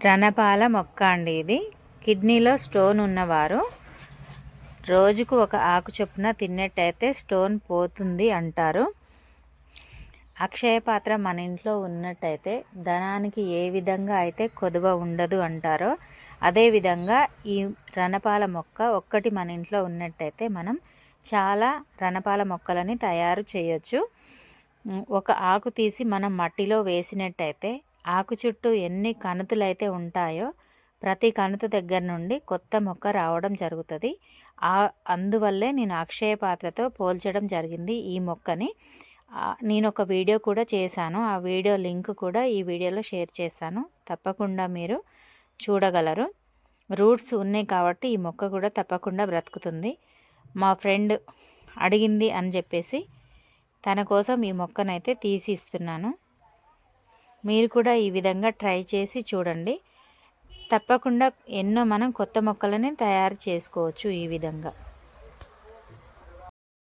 రణపాల మొక్క అండి. ఇది కిడ్నీలో స్టోన్ ఉన్నవారు రోజుకు ఒక ఆకు చొప్పున తిన్నట్టయితే స్టోన్ పోతుంది అంటారు. అక్షయ పాత్ర మన ఇంట్లో ఉన్నట్టయితే ధనానికి ఏ విధంగా అయితే కొదువ ఉండదు అంటారో అదేవిధంగా ఈ రణపాల మొక్క ఒక్కటి మన ఇంట్లో ఉన్నట్టయితే మనం చాలా రణపాల మొక్కలని తయారు చేయొచ్చు. ఒక ఆకు తీసి మనం మట్టిలో వేసినట్టయితే ఆకు చుట్టూ ఎన్ని కణుతులైతే ఉంటాయో ప్రతి కణుతు దగ్గర నుండి కొత్త మొక్క రావడం జరుగుతుంది. అందువల్లే నేను అక్షయ పాత్రతో పోల్చడం జరిగింది ఈ మొక్కని. నేను ఒక వీడియో కూడా చేశాను. ఆ వీడియో లింక్ కూడా ఈ వీడియోలో షేర్ చేశాను, తప్పకుండా మీరు చూడగలరు. రూట్స్ ఉన్నాయి కాబట్టి ఈ మొక్క కూడా తప్పకుండా బ్రతుకుతుంది. మా ఫ్రెండ్ అడిగింది అని చెప్పేసి తన కోసం ఈ మొక్కనైతే తీసి ఇస్తున్నాను. మీరు కూడా ఈ విధంగా ట్రై చేసి చూడండి. తప్పకుండా ఎన్నో మనం కొత్త మొక్కలని తయారు చేసుకోవచ్చు ఈ విధంగా.